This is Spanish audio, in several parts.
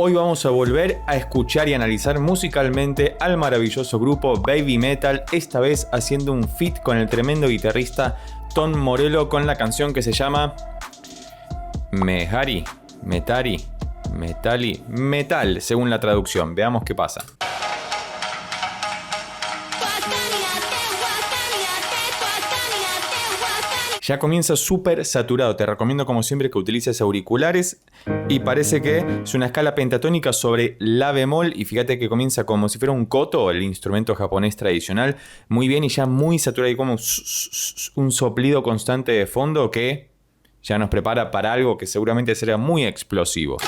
Hoy vamos a volver a escuchar y analizar musicalmente al maravilloso grupo Baby Metal, esta vez haciendo un feat con el tremendo guitarrista Tom Morello con la canción que se llama Mehari, Metari, Metali, Metal, según la traducción. Veamos qué pasa. Ya comienza súper saturado, te recomiendo como siempre que utilices auriculares y parece que es una escala pentatónica sobre la bemol y fíjate que comienza como si fuera un koto, el instrumento japonés tradicional, muy bien y ya muy saturado y como un soplido constante de fondo que ya nos prepara para algo que seguramente será muy explosivo.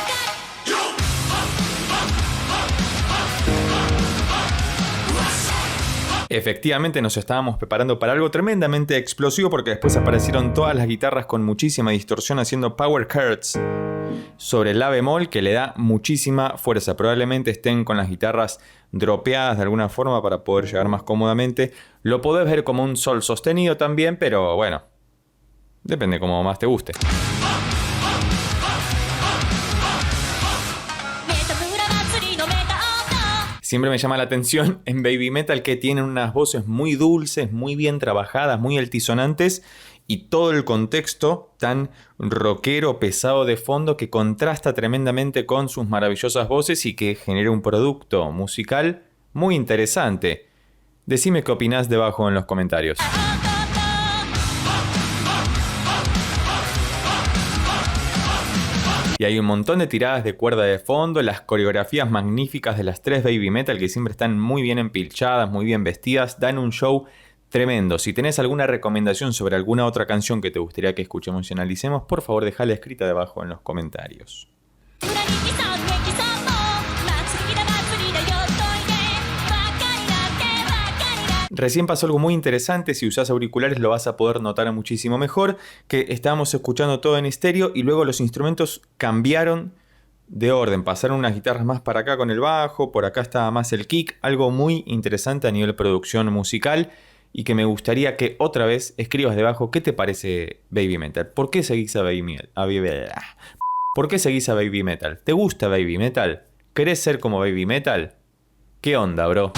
Efectivamente nos estábamos preparando para algo tremendamente explosivo porque después aparecieron todas las guitarras con muchísima distorsión haciendo power chords sobre la bemol que le da muchísima fuerza. Probablemente estén con las guitarras dropeadas de alguna forma para poder llegar más cómodamente. Lo podés ver como un sol sostenido también, pero bueno, depende como más te guste. Siempre me llama la atención en Baby Metal que tienen unas voces muy dulces, muy bien trabajadas, muy altisonantes y todo el contexto tan rockero, pesado de fondo que contrasta tremendamente con sus maravillosas voces y que genera un producto musical muy interesante. Decime qué opinás debajo en los comentarios. Y hay un montón de tiradas de cuerda de fondo, las coreografías magníficas de las tres Baby Metal que siempre están muy bien empilchadas, muy bien vestidas, dan un show tremendo. Si tenés alguna recomendación sobre alguna otra canción que te gustaría que escuchemos y analicemos, por favor dejala escrita debajo en los comentarios. Recién pasó algo muy interesante, si usás auriculares lo vas a poder notar muchísimo mejor, que estábamos escuchando todo en estéreo y luego los instrumentos cambiaron de orden, pasaron unas guitarras más para acá con el bajo, por acá estaba más el kick, algo muy interesante a nivel de producción musical y que me gustaría que otra vez escribas debajo qué te parece Baby Metal, ¿por qué seguís a Baby Metal? ¿Por qué seguís a Baby Metal? ¿Te gusta Baby Metal? ¿Querés ser como Baby Metal? ¿Qué onda, bro?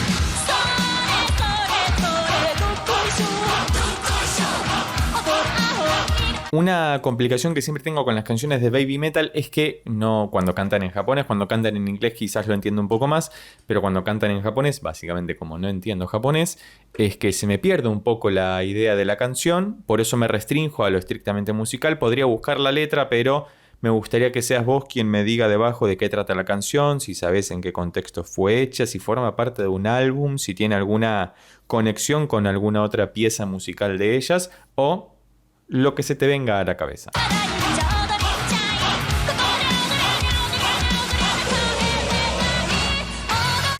Una complicación que siempre tengo con las canciones de Baby Metal es que no cuando cantan en japonés, cuando cantan en inglés quizás lo entiendo un poco más, pero cuando cantan en japonés, básicamente como no entiendo japonés, es que se me pierde un poco la idea de la canción, por eso me restrinjo a lo estrictamente musical, podría buscar la letra, pero me gustaría que seas vos quien me diga debajo de qué trata la canción, si sabes en qué contexto fue hecha, si forma parte de un álbum, si tiene alguna conexión con alguna otra pieza musical de ellas, o lo que se te venga a la cabeza.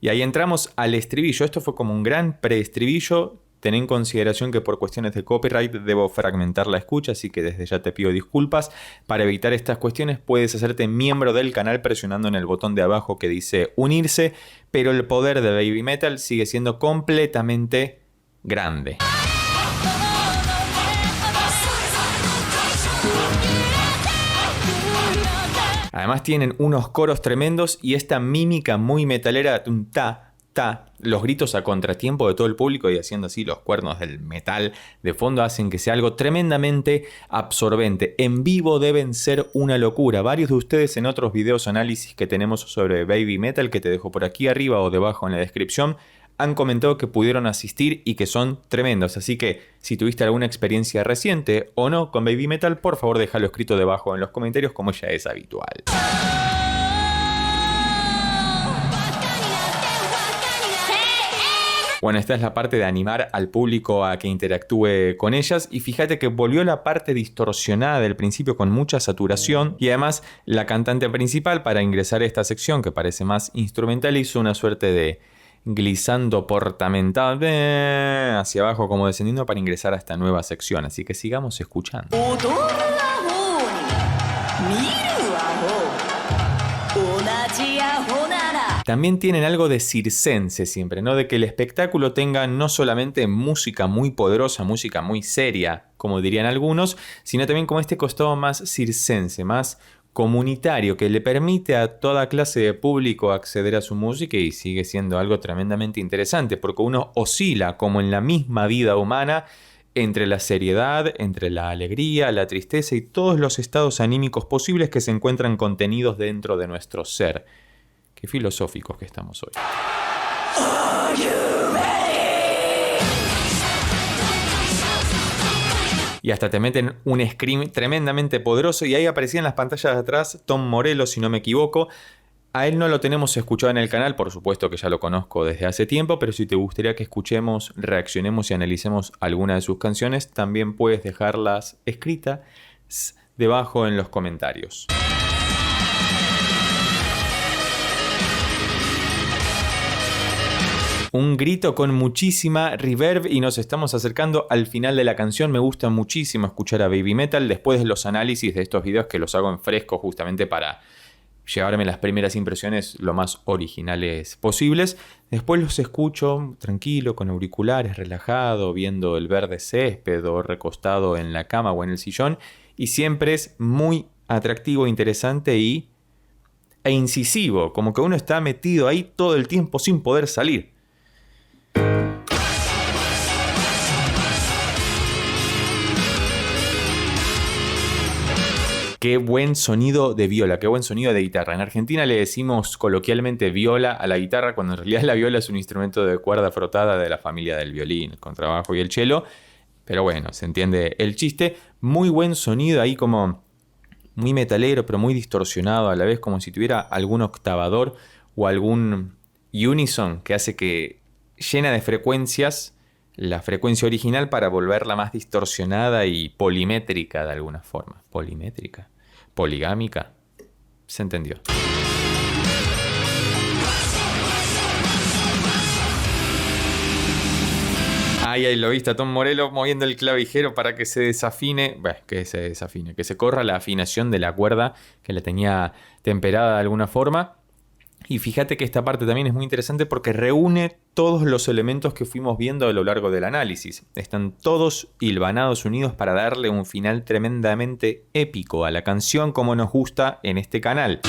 Y ahí entramos al estribillo. Esto fue como un gran preestribillo. Ten en consideración que por cuestiones de copyright debo fragmentar la escucha, así que desde ya te pido disculpas. Para evitar estas cuestiones puedes hacerte miembro del canal presionando en el botón de abajo que dice unirse, pero el poder de Baby Metal sigue siendo completamente grande. Además tienen unos coros tremendos y esta mímica muy metalera, un ta, ta, los gritos a contratiempo de todo el público y haciendo así los cuernos del metal de fondo hacen que sea algo tremendamente absorbente. En vivo deben ser una locura. Varios de ustedes en otros videos análisis que tenemos sobre Baby Metal, que te dejo por aquí arriba o debajo en la descripción, han comentado que pudieron asistir y que son tremendos. Así que si tuviste alguna experiencia reciente o no con Baby Metal, por favor déjalo escrito debajo en los comentarios como ya es habitual. Bueno, esta es la parte de animar al público a que interactúe con ellas y fíjate que volvió la parte distorsionada del principio con mucha saturación y además la cantante principal para ingresar a esta sección que parece más instrumental hizo una suerte de glissando portamental hacia abajo como descendiendo para ingresar a esta nueva sección, así que sigamos escuchando. También tienen algo de circense siempre, ¿no? De que el espectáculo tenga no solamente música muy poderosa, música muy seria, como dirían algunos, sino también como este costado más circense, más comunitario que le permite a toda clase de público acceder a su música y sigue siendo algo tremendamente interesante porque uno oscila como en la misma vida humana entre la seriedad, entre la alegría, la tristeza y todos los estados anímicos posibles que se encuentran contenidos dentro de nuestro ser. Qué filosóficos que estamos hoy. Y hasta te meten un scream tremendamente poderoso y ahí aparecía en las pantallas de atrás Tom Morello, si no me equivoco. A él no lo tenemos escuchado en el canal, por supuesto que ya lo conozco desde hace tiempo, pero si te gustaría que escuchemos, reaccionemos y analicemos alguna de sus canciones, también puedes dejarlas escritas debajo en los comentarios. Un grito con muchísima reverb y nos estamos acercando al final de la canción. Me gusta muchísimo escuchar a Baby Metal después de los análisis de estos videos que los hago en fresco justamente para llevarme las primeras impresiones lo más originales posibles. Después los escucho tranquilo, con auriculares, relajado, viendo el verde césped o recostado en la cama o en el sillón. Y siempre es muy atractivo, interesante e incisivo. Como que uno está metido ahí todo el tiempo sin poder salir. Qué buen sonido de viola, qué buen sonido de guitarra. En Argentina le decimos coloquialmente viola a la guitarra, cuando en realidad la viola es un instrumento de cuerda frotada de la familia del violín, el contrabajo y el cello. Pero bueno, se entiende el chiste. Muy buen sonido ahí, como muy metalero, pero muy distorsionado a la vez, como si tuviera algún octavador o algún unison que hace que llena de frecuencias la frecuencia original para volverla más distorsionada y polimétrica de alguna forma. ¿Polimétrica? ¿Poligámica? Se entendió. Ahí lo viste a Tom Morello moviendo el clavijero para que se desafine. Que se corra la afinación de la cuerda que la tenía temperada de alguna forma. Y fíjate que esta parte también es muy interesante porque reúne todos los elementos que fuimos viendo a lo largo del análisis. Están todos hilvanados, unidos para darle un final tremendamente épico a la canción como nos gusta en este canal.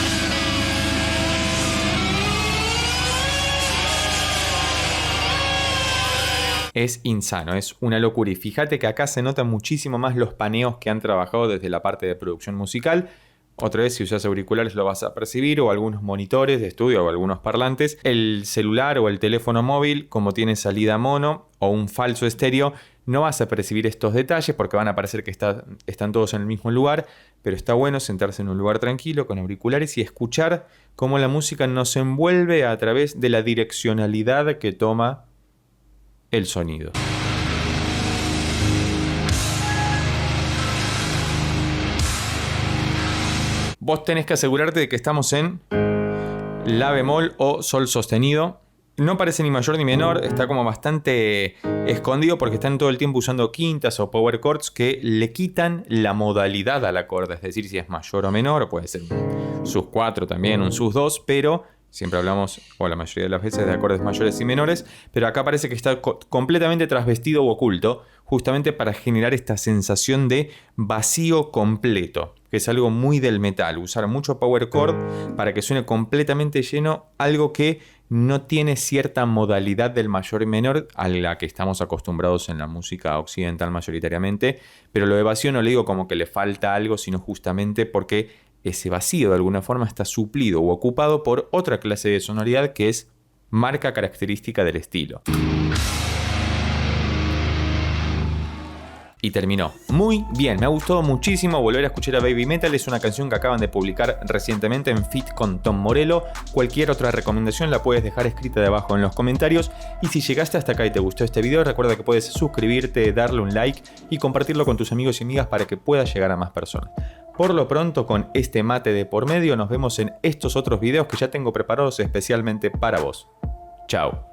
Es insano, es una locura. Y fíjate que acá se notan muchísimo más los paneos que han trabajado desde la parte de producción musical. Otra vez, si usas auriculares lo vas a percibir, o algunos monitores de estudio o algunos parlantes. El celular o el teléfono móvil, como tiene salida mono o un falso estéreo, no vas a percibir estos detalles porque van a parecer que están todos en el mismo lugar, pero está bueno sentarse en un lugar tranquilo con auriculares y escuchar cómo la música nos envuelve a través de la direccionalidad que toma el sonido. Vos tenés que asegurarte de que estamos en La bemol o Sol sostenido. No parece ni mayor ni menor, está como bastante escondido porque están todo el tiempo usando quintas o power chords que le quitan la modalidad al acorde. Es decir, si es mayor o menor, puede ser un sus 4 también, un sus 2, pero siempre hablamos, o la mayoría de las veces, de acordes mayores y menores, pero acá parece que está completamente trasvestido o oculto, justamente para generar esta sensación de vacío completo, que es algo muy del metal, usar mucho power chord para que suene completamente lleno, algo que no tiene cierta modalidad del mayor y menor a la que estamos acostumbrados en la música occidental mayoritariamente, pero lo de vacío no le digo como que le falta algo, sino justamente porque ese vacío de alguna forma está suplido o ocupado por otra clase de sonoridad que es marca característica del estilo. Y terminó muy bien, me ha gustado muchísimo volver a escuchar a Baby Metal. Es una canción que acaban de publicar recientemente en feat con Tom Morello. Cualquier otra recomendación la puedes dejar escrita debajo en los comentarios. Y si llegaste hasta acá y te gustó este video, recuerda que puedes suscribirte, darle un like y compartirlo con tus amigos y amigas para que pueda llegar a más personas. Por lo pronto, con este mate de por medio, nos vemos en estos otros videos que ya tengo preparados especialmente para vos. Chao.